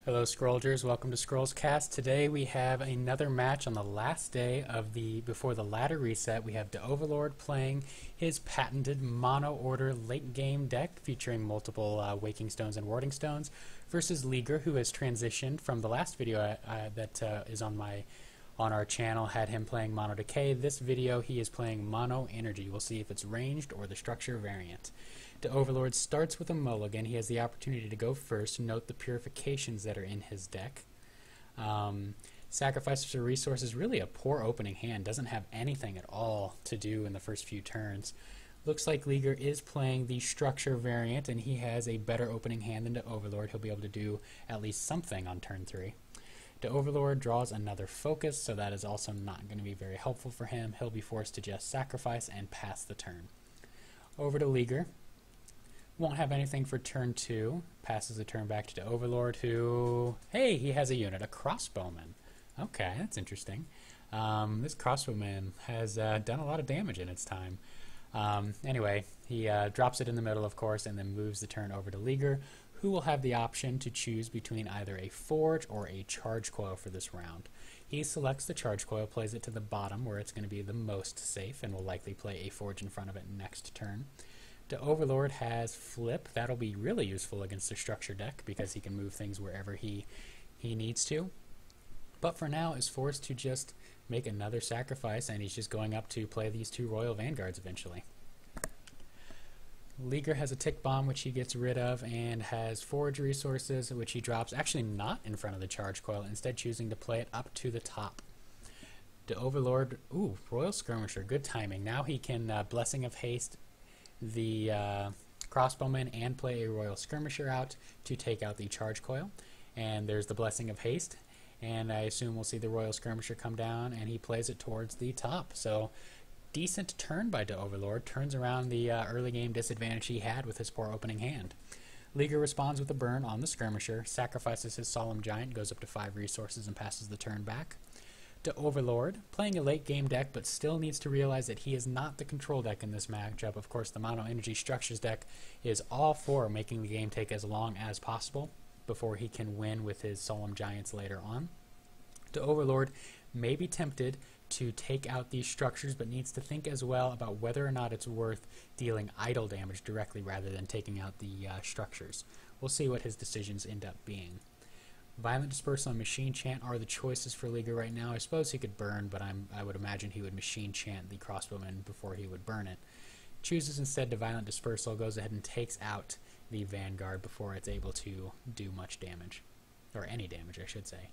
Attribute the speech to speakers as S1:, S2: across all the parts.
S1: Hello Scrollgers, welcome to Scrollscast. Today we have another match on the last day of before the ladder reset. We have DaOvalord playing his patented mono order late game deck featuring multiple Waking Stones and Warding Stones versus Leeger, who has transitioned from the last video that is on our channel, had him playing Mono Decay. This video he is playing Mono Energy. We'll see if it's ranged or the structure variant. DaOvalord starts with a mulligan. He has the opportunity to go first. Note the purifications that are in his deck. Sacrifices for resources, really a poor opening hand. Doesn't have anything at all to do in the first few turns. Looks like Leeger is playing the structure variant, and he has a better opening hand than DaOvalord. He'll be able to do at least something on turn 3. DaOvalord draws another focus, so that is also not going to be very helpful for him. He'll be forced to just sacrifice and pass the turn. Over to Leeger. Won't have anything for turn 2. Passes the turn back to DaOvalord, who... Hey, he has a unit, a crossbowman. Okay, that's interesting. This crossbowman has done a lot of damage in its time. Anyway, he drops it in the middle, of course, and then moves the turn over to Leeger, who will have the option to choose between either a forge or a charge coil for this round. He selects the charge coil, plays it to the bottom where it's going to be the most safe, and will likely play a forge in front of it next turn. DaOvalord has flip. That'll be really useful against the structure deck because he can move things wherever he needs to. But for now is forced to just make another sacrifice, and he's just going up to play these two Royal Vanguards eventually. Leeger has a tick bomb which he gets rid of, and has forge resources which he drops, actually not in front of the charge coil, instead choosing to play it up to the top. DaOvalord, ooh, Royal Skirmisher, good timing. Now he can Blessing of Haste the crossbowman and play a Royal Skirmisher out to take out the charge coil. And there's the Blessing of Haste, and I assume we'll see the Royal Skirmisher come down, and he plays it towards the top. So decent turn by DaOvalord, turns around the early game disadvantage he had with his poor opening hand. Leeger responds with a burn on the Skirmisher, sacrifices his Solemn Giant, goes up to 5 resources and passes the turn back. DaOvalord, playing a late game deck, but still needs to realize that he is not the control deck in this matchup. Of course, the Mono Energy Structures deck is all for making the game take as long as possible before he can win with his Solemn Giants later on. DaOvalord may be tempted to take out these structures, but needs to think as well about whether or not it's worth dealing idle damage directly rather than taking out the structures. We'll see what his decisions end up being. Violent Dispersal and Machine Chant are the choices for Leeger right now. I suppose he could burn, but I would imagine he would Machine Chant the crossbowman before he would burn it. Chooses instead to Violent Dispersal, goes ahead and takes out the Vanguard before it's able to do much damage. Or any damage, I should say.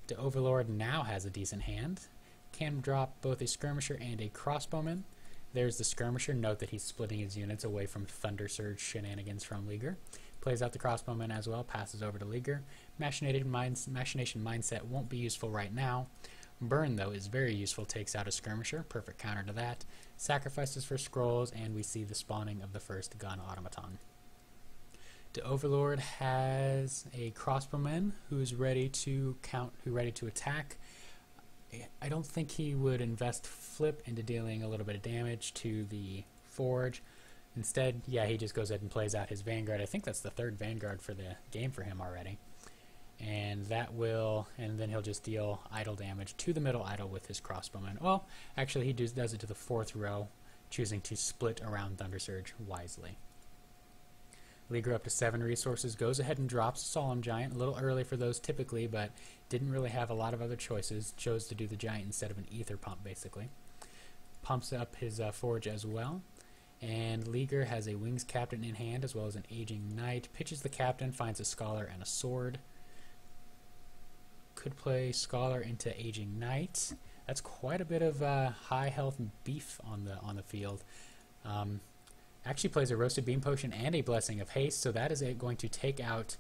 S1: DaOvalord now has a decent hand. Can drop both a Skirmisher and a crossbowman. There's the Skirmisher. Note that he's splitting his units away from Thunder Surge shenanigans from Leeger. Plays out the crossbowman as well, passes over to Leeger. Machination Mindset won't be useful right now. Burn, though, is very useful, takes out a Skirmisher, perfect counter to that. Sacrifices for scrolls, and we see the spawning of the first gun automaton. DaOvalord has a crossbowman who's ready to attack. I don't think he would invest flip into dealing a little bit of damage to the forge. Instead, yeah, he just goes ahead and plays out his Vanguard. I think that's the 3rd Vanguard for the game for him already. And then he'll just deal idle damage to the middle idle with his crossbowman. Well, actually he does it to the 4th row, choosing to split around Thunder Surge wisely. Leeger up to 7 resources, goes ahead and drops Solemn Giant, a little early for those typically, but didn't really have a lot of other choices. Chose to do the Giant instead of an Ether Pump, basically. Pumps up his Forge as well. And Leeger has a Wings Captain in hand as well as an Aging Knight. Pitches the Captain, finds a Scholar and a Sword. Could play Scholar into Aging Knight. That's quite a bit of high health beef on the field. Actually plays a Roasted Beam Potion and a Blessing of Haste, so that is going to take out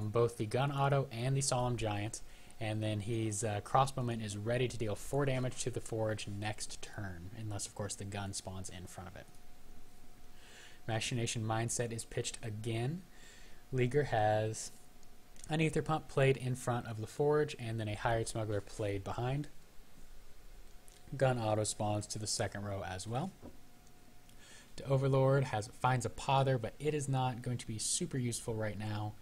S1: both the Gun Auto and the Solemn Giant. And then his crossbowman is ready to deal 4 damage to the Forge next turn, unless of course the gun spawns in front of it. Machination Mindset is pitched again. Leeger has an Ether Pump played in front of the Forge, and then a Hired Smuggler played behind. Gun Auto spawns to the 2nd row as well. DaOvalord finds a Pother, but it is not going to be super useful right now.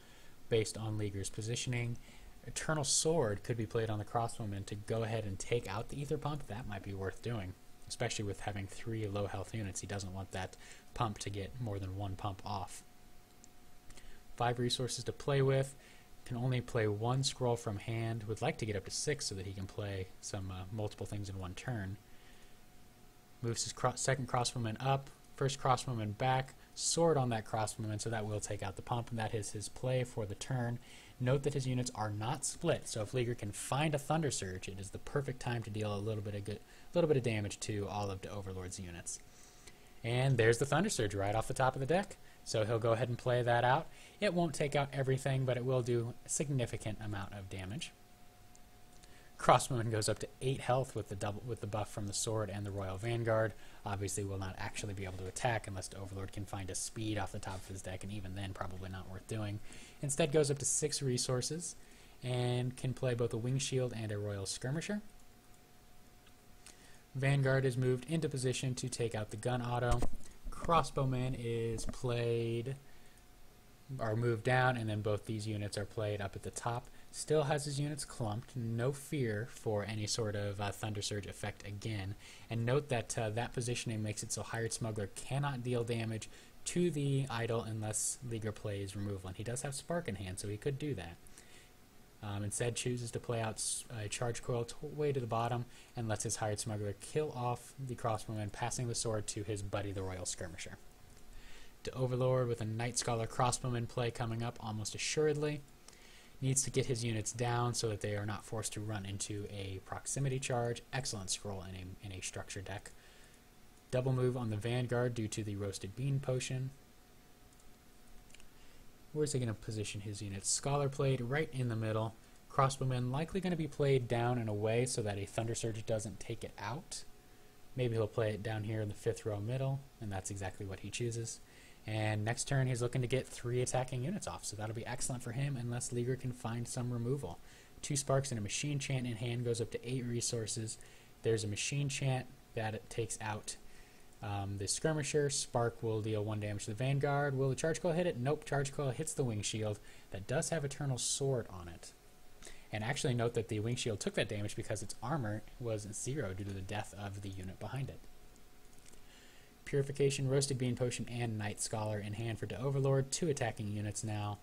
S1: based on Leeger's positioning. Eternal Sword could be played on the crossbowman to go ahead and take out the ether pump. That might be worth doing, especially with having 3 low health units. He doesn't want that pump to get more than 1 pump off. 5 resources to play with. Can only play 1 scroll from hand. Would like to get up to 6 so that he can play some multiple things in 1 turn. Moves his second crossbowman up, first crossbowman back, sword on that crossbowman, so that will take out the pump, and that is his play for the turn. Note that his units are not split, so if Leeger can find a Thunder Surge, it is the perfect time to deal a little bit of damage to all of DaOvalord's units. And there's the Thunder Surge right off the top of the deck, so he'll go ahead and play that out. It won't take out everything, but it will do a significant amount of damage. Crossbowman goes up to 8 health with the buff from the sword and the Royal Vanguard. Obviously will not actually be able to attack unless DaOvalord can find a speed off the top of his deck, and even then probably not worth doing. Instead goes up to 6 resources and can play both a Wing Shield and a Royal Skirmisher. Vanguard is moved into position to take out the gun auto. Crossbowman is played or moved down, and then both these units are played up at the top. Still has his units clumped, no fear for any sort of Thunder Surge effect again. And note that that positioning makes it so Hired Smuggler cannot deal damage to the idol unless Leeger plays removal. And he does have Spark in hand, so he could do that. Instead chooses to play out a Charge Coil way to the bottom and lets his Hired Smuggler kill off the crossbowman, passing the sword to his buddy the Royal Skirmisher. DaOvalord with a Night Scholar crossbowman play coming up almost assuredly. Needs to get his units down so that they are not forced to run into a proximity charge. Excellent scroll in a structure deck. Double move on the Vanguard due to the Roasted Bean Potion. Where's he going to position his units? Scholar played right in the middle. Crossbowman likely going to be played down and away so that a Thunder Surge doesn't take it out. Maybe he'll play it down here in the 5th row middle, and that's exactly what he chooses. And next turn he's looking to get 3 attacking units off, so that'll be excellent for him unless Leeger can find some removal. 2 Sparks and a Machine Chant in hand goes up to 8 resources. There's a Machine Chant that it takes out the Skirmisher. Spark will deal 1 damage to the Vanguard. Will the Charge Coil hit it? Nope, Charge Coil hits the Wing Shield. That does have Eternal Sword on it. And actually note that the Wing Shield took that damage because its armor was 0 due to the death of the unit behind it. Purification, Roasted Bean Potion, and Night Scholar in hand for DaOvalord. 2 attacking units now.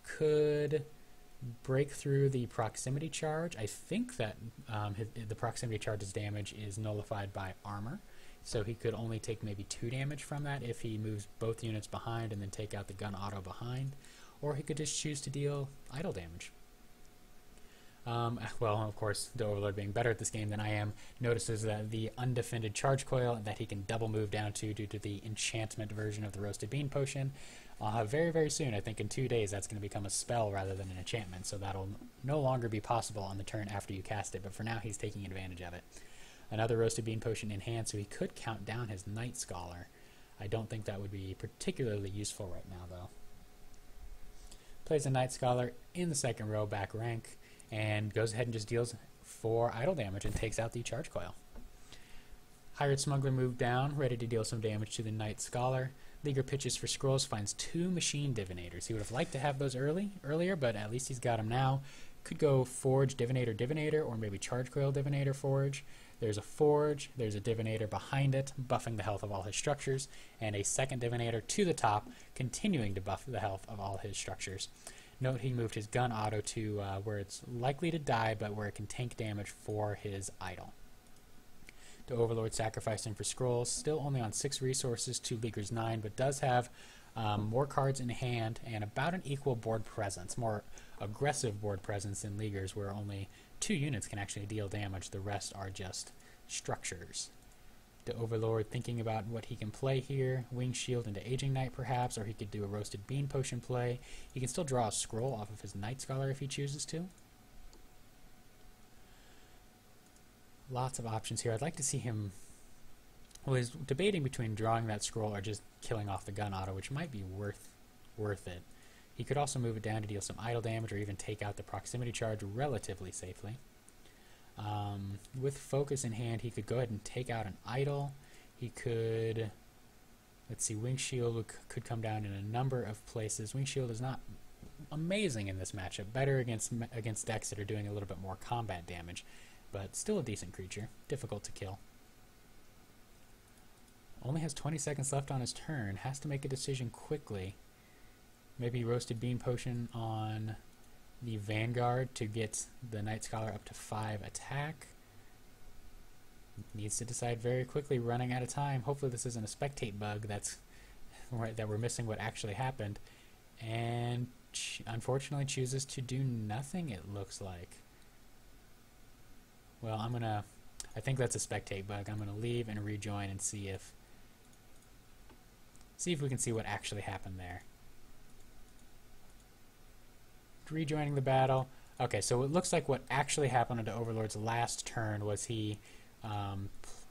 S1: Could break through the proximity charge. I think that the proximity charge's damage is nullified by armor, so he could only take maybe 2 damage from that if he moves both units behind and then take out the gun auto behind, or he could just choose to deal idle damage. Well, of course, DaOvalord being better at this game than I am, notices that the undefended Charge Coil that he can double move down to due to the enchantment version of the Roasted Bean Potion. Very, very soon, I think in 2 days, that's going to become a spell rather than an enchantment, so that'll no longer be possible on the turn after you cast it, but for now he's taking advantage of it. Another Roasted Bean Potion in hand, so he could count down his Night Scholar. I don't think that would be particularly useful right now, though. Plays a Night Scholar in the 2nd row, back rank, and goes ahead and just deals 4 idle damage and takes out the Charge Coil. Hired Smuggler moved down, ready to deal some damage to the Night Scholar. Leeger pitches for scrolls, finds 2 Machine Divinators. He would have liked to have those earlier, but at least he's got them now. Could go Forge, Divinator, or maybe Charge Coil, Divinator, Forge. There's a Forge, there's a Divinator behind it, buffing the health of all his structures, and a second Divinator to the top, continuing to buff the health of all his structures. Note he moved his gun auto to where it's likely to die, but where it can tank damage for his idol. DaOvalord sacrificing for scrolls, still only on 6 resources to Leeger's 9, but does have more cards in hand and about an equal board presence, more aggressive board presence than Leeger's, where only 2 units can actually deal damage, the rest are just structures. DaOvalord thinking about what he can play here, Wing Shield into Aging Knight perhaps, or he could do a Roasted Bean Potion play. He can still draw a scroll off of his Night Scholar if he chooses to. Lots of options here. I'd like to see him... Well, he's debating between drawing that scroll or just killing off the gun auto, which might be worth it. He could also move it down to deal some idle damage or even take out the proximity charge relatively safely. With focus in hand, he could go ahead and take out an idol. He could... Let's see, Wing Shield could come down in a number of places. Wing Shield is not amazing in this matchup. Better against decks that are doing a little bit more combat damage, but still a decent creature. Difficult to kill. Only has 20 seconds left on his turn. Has to make a decision quickly. Maybe Roasted Bean Potion on the Vanguard to get the Night Scholar up to 5 attack. Needs to decide very quickly, running out of time. Hopefully this isn't a spectate bug that we're missing what actually happened. And unfortunately chooses to do nothing, it looks like. Well, I think that's a spectate bug. I'm gonna leave and rejoin and see if we can see what actually happened there. Rejoining the battle. Okay, so it looks like what actually happened on DaOvalord's last turn was he,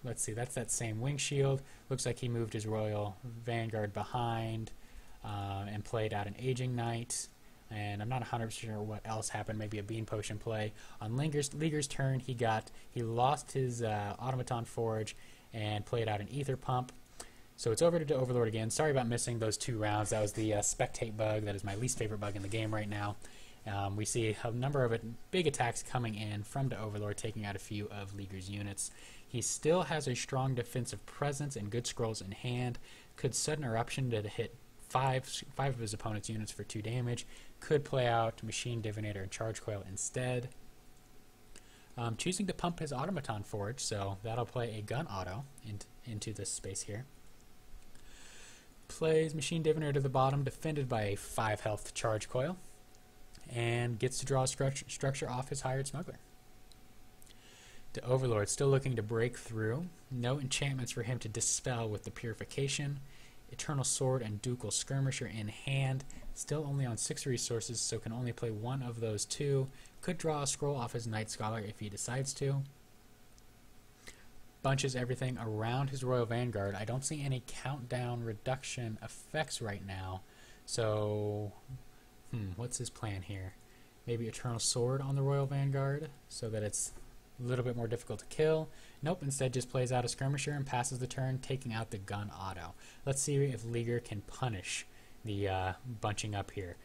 S1: let's see, that's that same wing shield. Looks like he moved his Royal Vanguard behind and played out an Aging Knight. And I'm not 100% sure what else happened. Maybe a Bean Potion play. On Leeger's turn, he lost his Automaton Forge and played out an Ether Pump. So it's over to DaOvalord again. Sorry about missing those 2 rounds. That was the spectate bug. That is my least favorite bug in the game right now. We see a number of big attacks coming in from DaOvalord, taking out a few of Leeger's units. He still has a strong defensive presence and good scrolls in hand. Could Sudden Eruption to hit five of his opponent's units for 2 damage. Could play out Machine Divinator and Charge Coil instead. Choosing to pump his Automaton Forge, so that'll play a gun auto into this space here. Plays Machine Divinator to the bottom, defended by a 5 health Charge Coil, and gets to draw a structure off his Hired Smuggler. DaOvalord still looking to break through. No enchantments for him to dispel with the Purification. Eternal Sword and Ducal Skirmisher in hand. Still only on 6 resources, so can only play 1 of those 2. Could draw a scroll off his Night Scholar if he decides to. Bunches everything around his Royal Vanguard. I don't see any countdown reduction effects right now. So, what's his plan here? Maybe Eternal Sword on the Royal Vanguard so that it's a little bit more difficult to kill. Nope, instead just plays out a Skirmisher and passes the turn, taking out the gun auto. Let's see if Leeger can punish the bunching up here.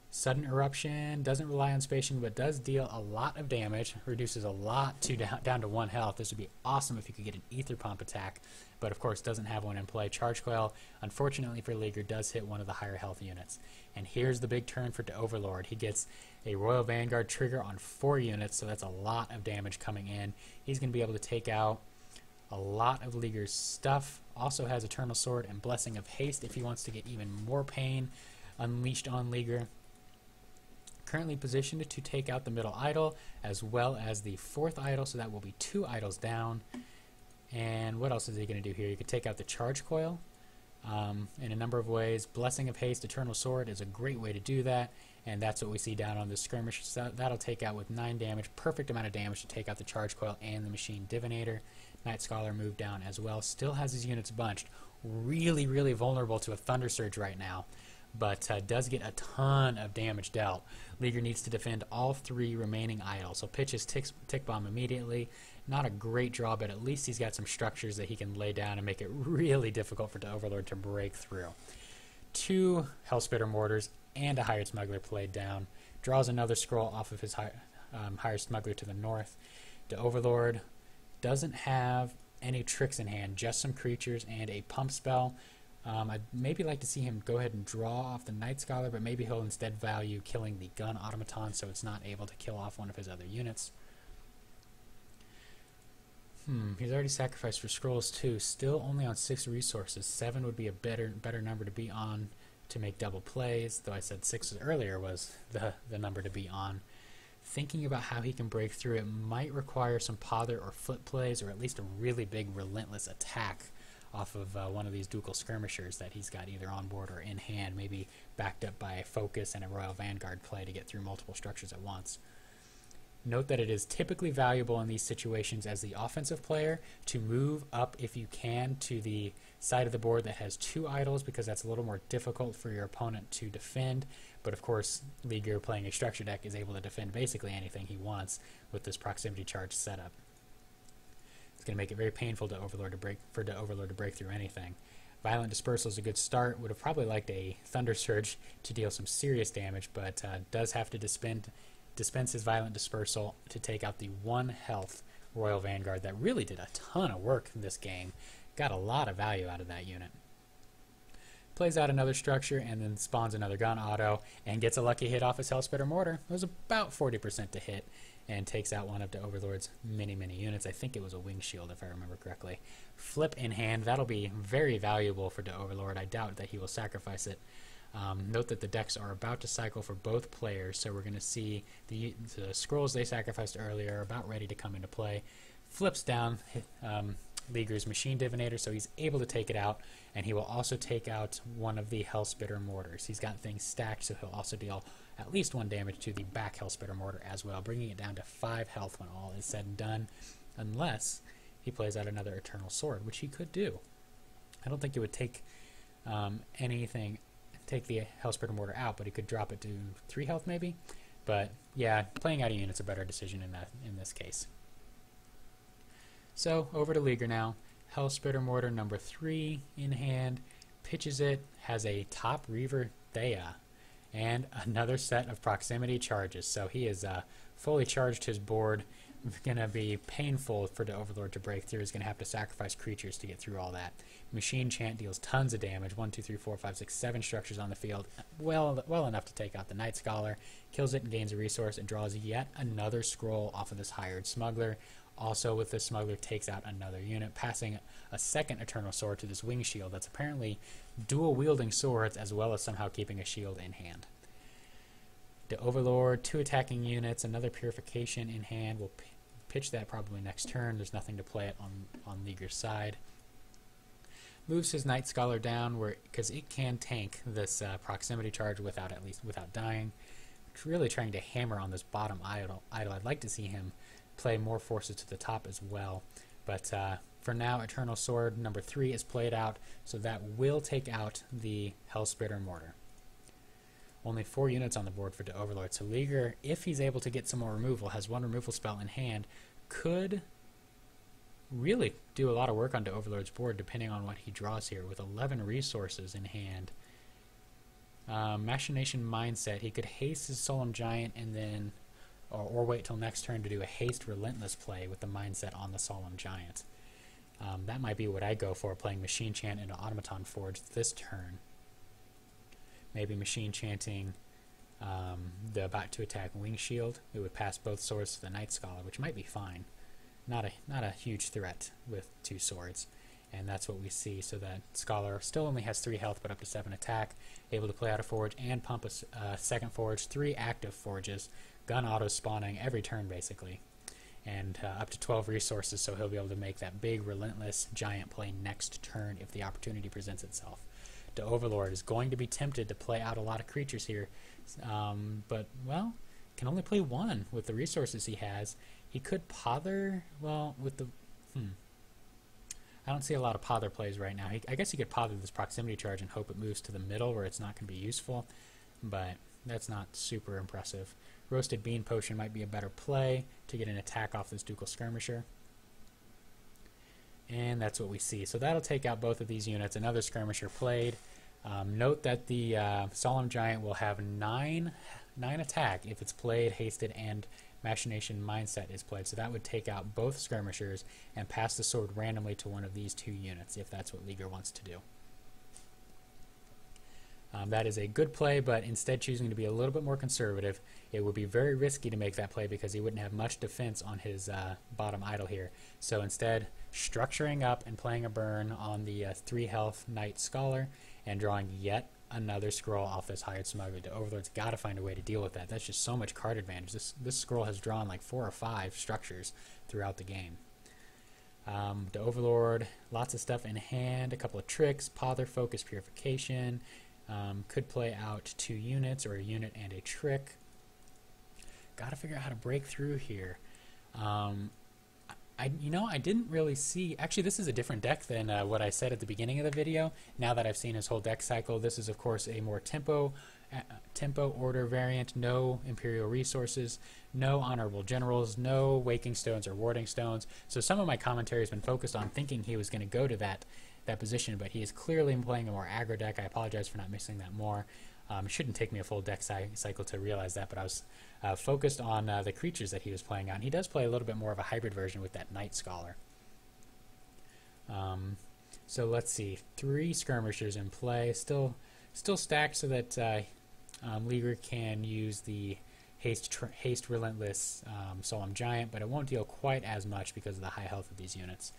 S1: Sudden Eruption doesn't rely on spacing, but does deal a lot of damage, reduces a lot down to 1 health. This would be awesome if you could get an Ether Pump attack, but of course doesn't have one in play. Charge Coil, unfortunately for Leeger, does hit one of the higher health units. And here's the big turn for DaOvalord. He gets a Royal Vanguard trigger on 4 units, so that's a lot of damage coming in. He's going to be able to take out a lot of Leeger's stuff. Also has Eternal Sword and Blessing of Haste if he wants to get even more pain unleashed on Leeger. Currently positioned to take out the middle idol as well as the 4th idol, so that will be 2 idols down. And what else is he going to do here? He could take out the Charge Coil in a number of ways. Blessing of Haste, Eternal Sword is a great way to do that, and that's what we see down on the skirmish. So that'll take out with 9 damage, perfect amount of damage to take out the Charge Coil and the Machine Divinator. Night Scholar moved down as well, still has his units bunched. Really, really vulnerable to a Thunder Surge right now, but does get a ton of damage dealt. Leeger needs to defend all 3 remaining idols, so pitches Tick Bomb immediately. Not a great draw, but at least he's got some structures that he can lay down and make it really difficult for DaOvalord to break through. 2 Hellspitter Mortars and a Hired Smuggler played down. Draws another scroll off of his Hired Smuggler to the north. DaOvalord doesn't have any tricks in hand, just some creatures and a pump spell. I'd maybe like to see him go ahead and draw off the Night Scholar, but maybe he'll instead value killing the Gun Automaton so it's not able to kill off one of his other units. He's already sacrificed for scrolls too. Still only on 6 resources. 7 would be a better number to be on to make double plays, though I said 6 earlier was the number to be on. Thinking about how he can break through, it might require some pother or flip plays, or at least a really big relentless attack off of one of these Ducal Skirmishers that he's got either on board or in hand, maybe backed up by a Focus and a Royal Vanguard play to get through multiple structures at once. Note that it is typically valuable in these situations as the offensive player to move up if you can to the side of the board that has 2 idols, because that's a little more difficult for your opponent to defend. But of course, Leeger playing a structure deck is able to defend basically anything he wants with this proximity charge setup. It's going to make it very painful for DaOvalord to break through anything. Violent Dispersal is a good start. Would have probably liked a Thunder Surge to deal some serious damage, but does have to dispense his Violent Dispersal to take out the 1 health Royal Vanguard that really did a ton of work in this game. Got a lot of value out of that unit. Plays out another structure and then spawns another gun auto and gets a lucky hit off his Hellspitter Mortar. It was about 40% to hit and takes out one of DaOvalord's many units. I think it was a Wing Shield if I remember correctly. Flip in hand, that'll be very valuable for DaOvalord. I doubt that he will sacrifice it. Note that the decks are about to cycle for both players, so we're going to see the scrolls they sacrificed earlier are about ready to come into play. Flips down Leeger's Machine Divinator, so he's able to take it out, and he will also take out one of the Hellspitter Mortars. He's got things stacked, so he'll also deal at least 1 damage to the back Hellspitter Mortar as well, bringing it down to 5 health when all is said and done, unless he plays out another Eternal Sword, which he could do. I don't think it would take take the Hellspitter Mortar out, but he could drop it to 3 health maybe. But yeah, playing out a unit's a better decision in this case. So over to Leeger now. Hellspitter Mortar number 3 in hand, pitches it, has a top Reaver Thea, and another set of proximity charges. So he has fully charged his board. It's going to be painful for DaOvalord to break through. He's going to have to sacrifice creatures to get through all that. Machine Chant deals tons of damage. 1, 2, 3, 4, 5, 6, 7 structures on the field. Well enough to take out the Night Scholar. Kills it and gains a resource and draws yet another scroll off of this hired smuggler. Also with this smuggler takes out another unit, passing a second Eternal Sword to this Wing Shield that's apparently dual wielding swords as well as somehow keeping a shield in hand. DaOvalord, 2 attacking units, another Purification in hand. We'll pitch that probably next turn. There's nothing to play it on Leeger's side. Moves his Night Scholar down because it can tank this proximity charge without dying. It's really trying to hammer on this bottom idol. I'd like to see him play more forces to the top as well, but for now Eternal Sword number 3 is played out, so that will take out the Hellspitter Mortar. Only 4 units on the board for DaOvalord, so Leeger, if he's able to get some more removal, has 1 removal spell in hand, could really do a lot of work on DaOvalord's board depending on what he draws here. With 11 resources in hand, Machination Mindset, he could haste his Solemn Giant and then or wait till next turn to do a haste Relentless play with the Mindset on the Solemn Giant. That might be what I go for, playing Machine Chant into Automaton Forge this turn. Maybe Machine Chanting the about to attack Wing Shield. It would pass both swords to the Night Scholar, which might be fine. Not a huge threat with 2 swords. And that's what we see. So that Scholar still only has 3 health but up to 7 attack. Able to play out a forge and pump a second forge. 3 active forges. Gun auto spawning every turn basically. And up to 12 resources, so he'll be able to make that big Relentless Giant play next turn if the opportunity presents itself. DaOvalord is going to be tempted to play out a lot of creatures here. But, well, can only play 1 with the resources he has. He could Pother, well, with the... I don't see a lot of Pother plays right now. I guess he could Pother this proximity charge and hope it moves to the middle where it's not going to be useful, but that's not super impressive. Roasted Bean Potion might be a better play to get an attack off this Ducal Skirmisher. And that's what we see. So that'll take out both of these units. Another Skirmisher played. Note that the Solemn Giant will have 9 attack if it's played, hasted, and Machination Mindset is played. So that would take out both Skirmishers and pass the sword randomly to one of these 2 units, if that's what Leeger wants to do. That is a good play, but instead choosing to be a little bit more conservative. It would be very risky to make that play because he wouldn't have much defense on his bottom idol here. So instead, structuring up and playing a burn on the 3 health Night Scholar and drawing yet another scroll off this hired smuggler. DaOvalord's got to find a way to deal with that. That's just so much card advantage. This scroll has drawn like 4 or 5 structures throughout the game. DaOvalord, lots of stuff in hand, a couple of tricks, Pother, Focus, Purification. Could play out 2 units or a unit and a trick. Got to figure out how to break through here. I didn't really see... Actually, this is a different deck than what I said at the beginning of the video. Now that I've seen his whole deck cycle, this is, of course, a more tempo order variant. No Imperial Resources, no Honorable Generals, no Waking Stones or Warding Stones. So some of my commentary has been focused on thinking he was going to go to that that position, but he is clearly playing a more aggro deck. I apologize for not mixing that more. It shouldn't take me a full deck cycle to realize that, but I was focused on the creatures that he was playing on. He does play a little bit more of a hybrid version with that Night Scholar. So let's see, 3 skirmishers in play, still stacked so that Leeger can use the haste relentless Solemn Giant, but it won't deal quite as much because of the high health of these units.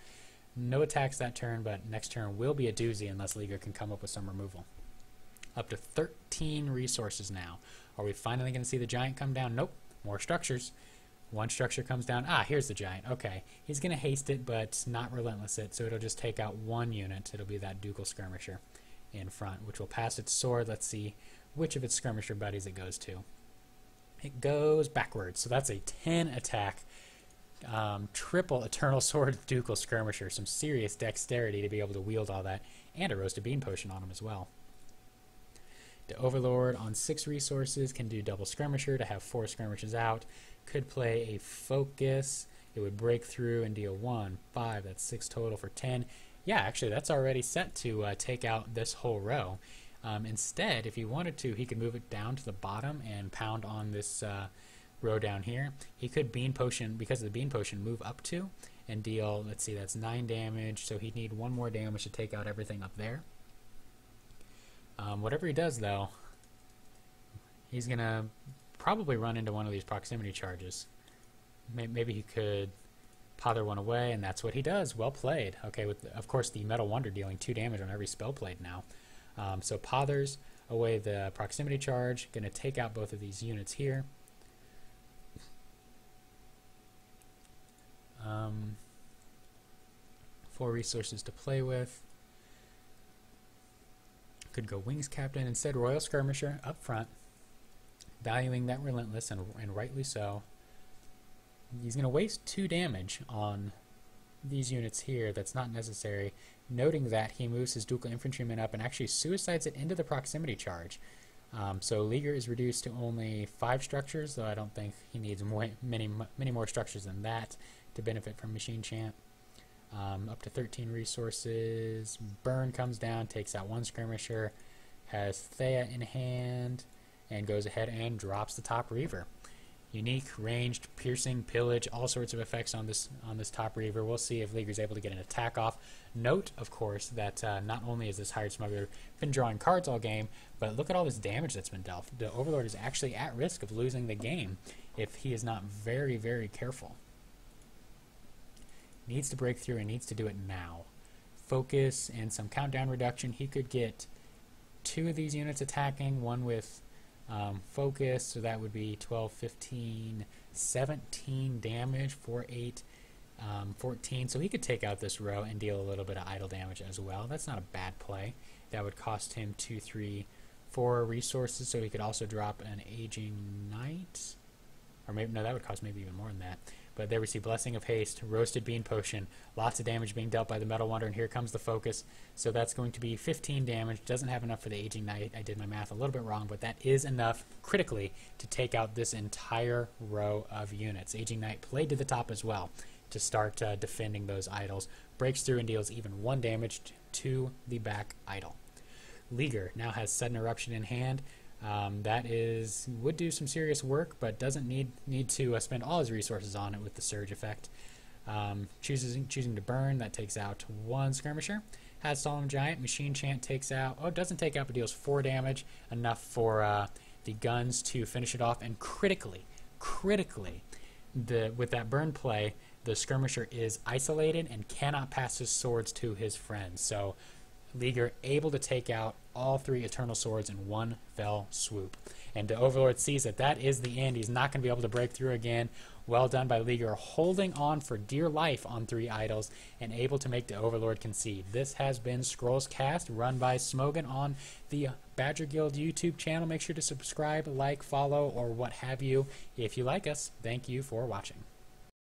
S1: No attacks that turn, but next turn will be a doozy unless Leeger can come up with some removal. Up to 13 resources now. Are we finally going to see the giant come down? Nope. More structures. One structure comes down. Ah, here's the giant. Okay. He's going to haste it, but not relentless it, so it'll just take out 1 unit. It'll be that Ducal Skirmisher in front, which will pass its sword. Let's see which of its skirmisher buddies it goes to. It goes backwards, so that's a 10 attack. Triple Eternal Sword Ducal Skirmisher. Some serious dexterity to be able to wield all that, and a Roasted Bean Potion on him as well. DaOvalord on 6 resources can do double skirmisher to have 4 skirmishes out. Could play a focus. It would break through and deal 1, 5. That's 6 total for 10. Yeah, actually, that's already set to take out this whole row. Instead, if he wanted to, he could move it down to the bottom and pound on this row down here. He could Bean Potion, because of the Bean Potion, move up to and deal, let's see, that's 9 damage. So he'd need 1 more damage to take out everything up there. Whatever he does, though, he's going to probably run into one of these proximity charges. Maybe he could pother one away, and that's what he does. Well played. Okay, with, of course, the Metal Wonder dealing 2 damage on every spell played now. So pothers away the proximity charge. Going to take out both of these units here. 4 resources to play with. Could go Wings Captain. Instead, Royal Skirmisher up front, valuing that Relentless, and rightly so. He's going to waste 2 damage on these units here. That's not necessary. Noting that he moves his Ducal Infantryman up and actually suicides it into the proximity charge. So Leeger is reduced to only 5 structures, though I don't think he needs many more structures than that to benefit from Machine Chant. Up to 13 resources. Burn comes down, takes out 1 skirmisher, has Thea in hand, and goes ahead and drops the top Reaver. Unique, ranged, piercing, pillage, all sorts of effects on this top Reaver. We'll see if Leeger's able to get an attack off. Note, of course, that not only is this Hired Smuggler been drawing cards all game, but look at all this damage that's been dealt. The Overlord is actually at risk of losing the game if he is not very, very careful. Needs to break through and needs to do it now. Focus and some countdown reduction. He could get 2 of these units attacking, one with focus, so that would be 12, 15, 17 damage, 4, 8, 14. So he could take out this row and deal a little bit of idle damage as well. That's not a bad play. That would cost him 2, 3, 4 resources, so he could also drop an Aging Knight. Or maybe, no, that would cost maybe even more than that. But there we see Blessing of Haste, Roasted Bean Potion, lots of damage being dealt by the Metal Wonder, and here comes the focus. So that's going to be 15 damage. Doesn't have enough for the Aging Knight. I did my math a little bit wrong, but that is enough, critically, to take out this entire row of units. Aging Knight played to the top as well to start defending those idols. Breaks through and deals even 1 damage to the back idol. Leeger now has Sudden Eruption in hand. That would do some serious work, but doesn't need to spend all his resources on it with the surge effect. Choosing to burn, that takes out 1 skirmisher. Has Solemn Giant. Machine Chant takes out, doesn't take out, but deals 4 damage, enough for the guns to finish it off. And critically, with that burn play, the skirmisher is isolated and cannot pass his swords to his friends. So Leeger able to take out all 3 Eternal Swords in 1 fell swoop. And DaOvalord sees that is the end. He's not going to be able to break through again. Well done by Leeger, holding on for dear life on 3 idols and able to make DaOvalord concede. This has been Scrollscast, run by Smogan on the Badger Guild YouTube channel. Make sure to subscribe, like, follow, or what have you. If you like us, thank you for watching.